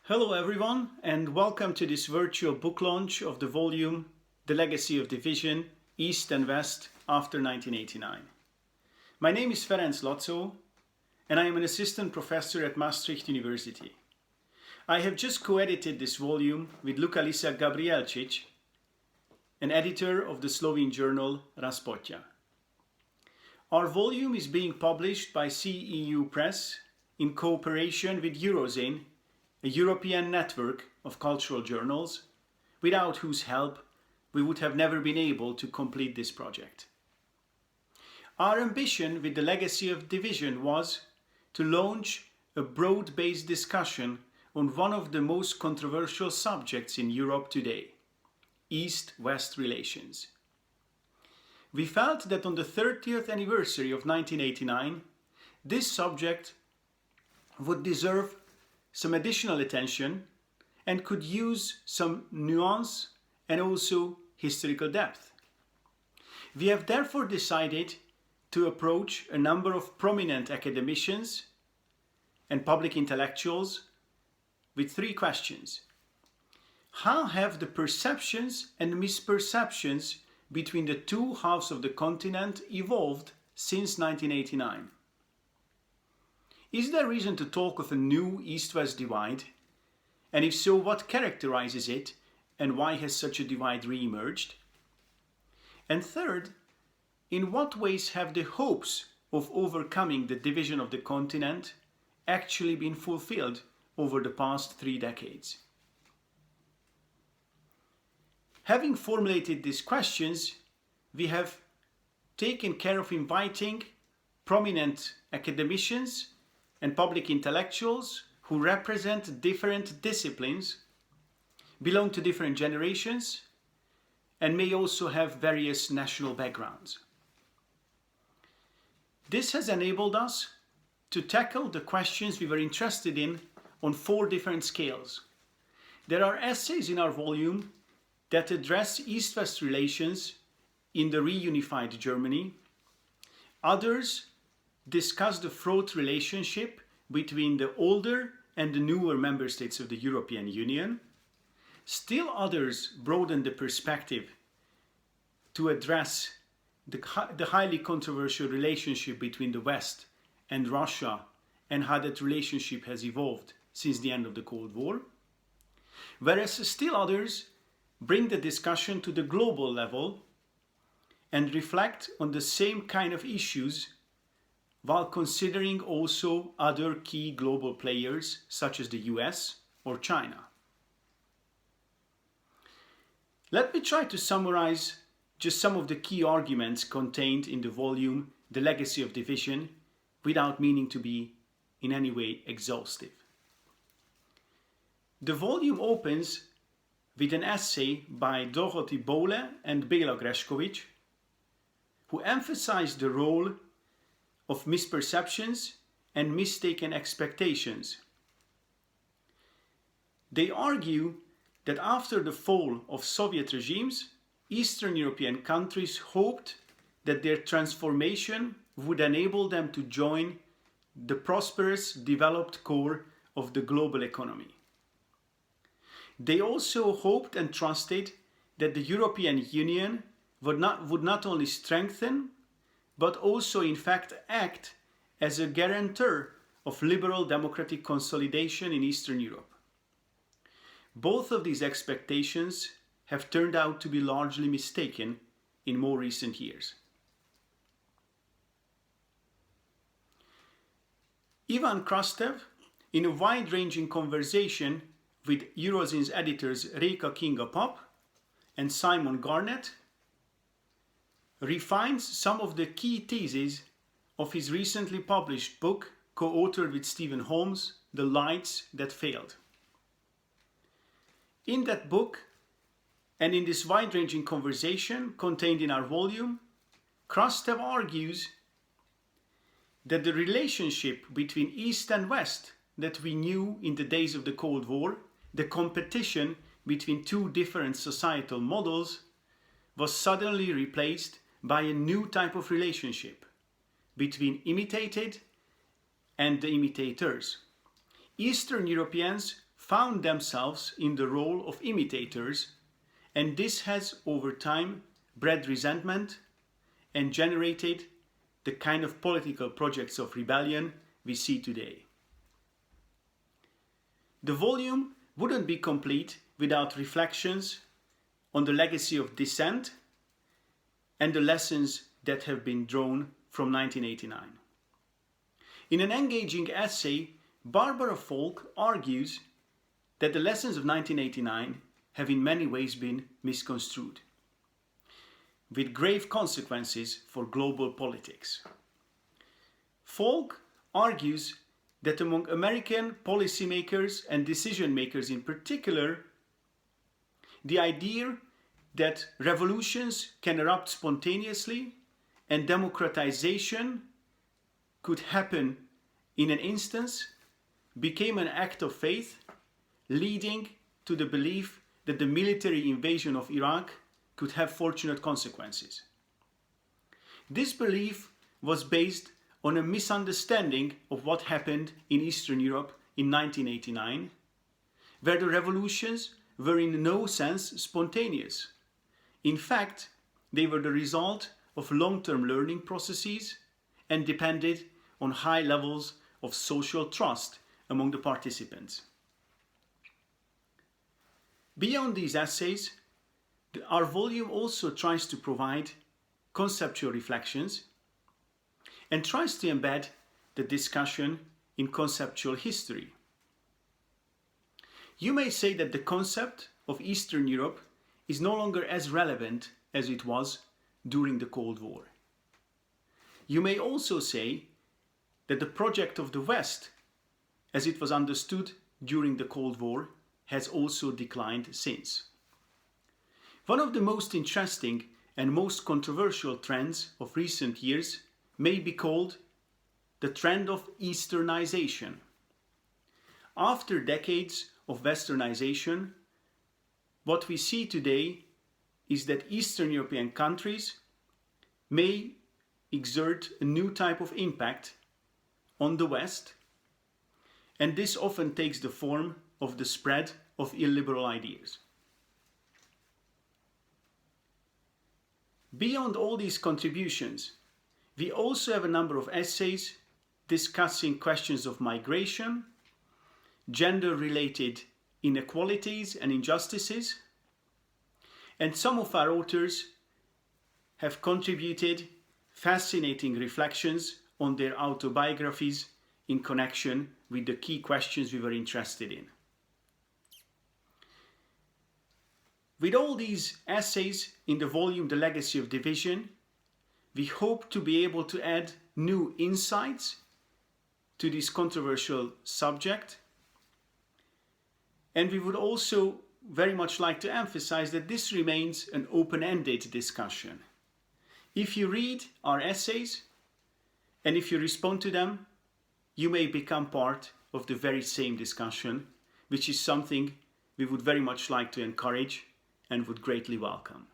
Hello everyone, and welcome to this virtual book launch of the volume The Legacy of Division, East and West after 1989. My name is Ferenc Laczo, and I am an assistant professor at Maastricht University. I have just co-edited this volume with Luka-Lisa Gabrielčić, an editor of the Slovene journal Razpočja. Our volume is being published by CEU Press in cooperation with Eurozine, a European network of cultural journals, without whose help we would have never been able to complete this project. Our ambition with the Legacy of Division was to launch a broad-based discussion on one of the most controversial subjects in Europe today, East-West relations. We felt that on the 30th anniversary of 1989, this subject would deserve some additional attention and could use some nuance and also historical depth. We have therefore decided to approach a number of prominent academicians and public intellectuals with three questions. How have the perceptions and misperceptions between the two halves of the continent evolved since 1989? Is there reason to talk of a new East-West divide? And if so, what characterizes it and why has such a divide re-emerged? And third, in what ways have the hopes of overcoming the division of the continent actually been fulfilled over the past 3 decades? Having formulated these questions, we have taken care of inviting prominent academicians and public intellectuals who represent different disciplines, belong to different generations, and may also have various national backgrounds. This has enabled us to tackle the questions we were interested in on 4 different scales. There are essays in our volume that address East-West relations in the reunified Germany. Others discuss the fraught relationship between the older and the newer member states of the European Union. Still others broaden the perspective to address the highly controversial relationship between the West and Russia and how that relationship has evolved since the end of the Cold War. Whereas still others bring the discussion to the global level and reflect on the same kind of issues while considering also other key global players such as the US or China. Let me try to summarize just some of the key arguments contained in the volume The Legacy of Division without meaning to be in any way exhaustive. The volume opens with an essay by Dorothy Bole and Bela Grešković, who emphasize the role of misperceptions and mistaken expectations. They argue that after the fall of Soviet regimes, Eastern European countries hoped that their transformation would enable them to join the prosperous, developed core of the global economy. They also hoped and trusted that the European Union would not only strengthen but also in fact act as a guarantor of liberal democratic consolidation in Eastern Europe. Both of these expectations have turned out to be largely mistaken in more recent years. Ivan Krastev, in a wide-ranging conversation with Eurozine's editors Reka Kinga-Pap and Simon Garnett, refines some of the key theses of his recently published book, co-authored with Stephen Holmes, The Lights That Failed. In that book, and in this wide-ranging conversation contained in our volume, Krastev argues that the relationship between East and West that we knew in the days of the Cold War, the competition between two different societal models, was suddenly replaced by a new type of relationship between imitated and the imitators. Eastern Europeans found themselves in the role of imitators, and this has over time bred resentment and generated the kind of political projects of rebellion we see today. The volume wouldn't be complete without reflections on the legacy of dissent and the lessons that have been drawn from 1989. In an engaging essay, Barbara Falk argues that the lessons of 1989 have in many ways been misconstrued, with grave consequences for global politics. Falk argues that among American policymakers and decision makers in particular, the idea that revolutions can erupt spontaneously and democratization could happen in an instance became an act of faith, leading to the belief that the military invasion of Iraq could have fortunate consequences. This belief was based on a misunderstanding of what happened in Eastern Europe in 1989, where the revolutions were in no sense spontaneous. In fact, they were the result of long-term learning processes and depended on high levels of social trust among the participants. Beyond these essays, our volume also tries to provide conceptual reflections and tries to embed the discussion in conceptual history. You may say that the concept of Eastern Europe is no longer as relevant as it was during the Cold War. You may also say that the project of the West, as it was understood during the Cold War, has also declined since. One of the most interesting and most controversial trends of recent years may be called the trend of Easternization. After decades of Westernization, what we see today is that Eastern European countries may exert a new type of impact on the West, and this often takes the form of the spread of illiberal ideas. Beyond all these contributions, we also have a number of essays discussing questions of migration, gender-related inequalities and injustices, and some of our authors have contributed fascinating reflections on their autobiographies in connection with the key questions we were interested in. With all these essays in the volume The Legacy of Division, we hope to be able to add new insights to this controversial subject. And we would also very much like to emphasize that this remains an open-ended discussion. If you read our essays and if you respond to them, you may become part of the very same discussion, which is something we would very much like to encourage and would greatly welcome.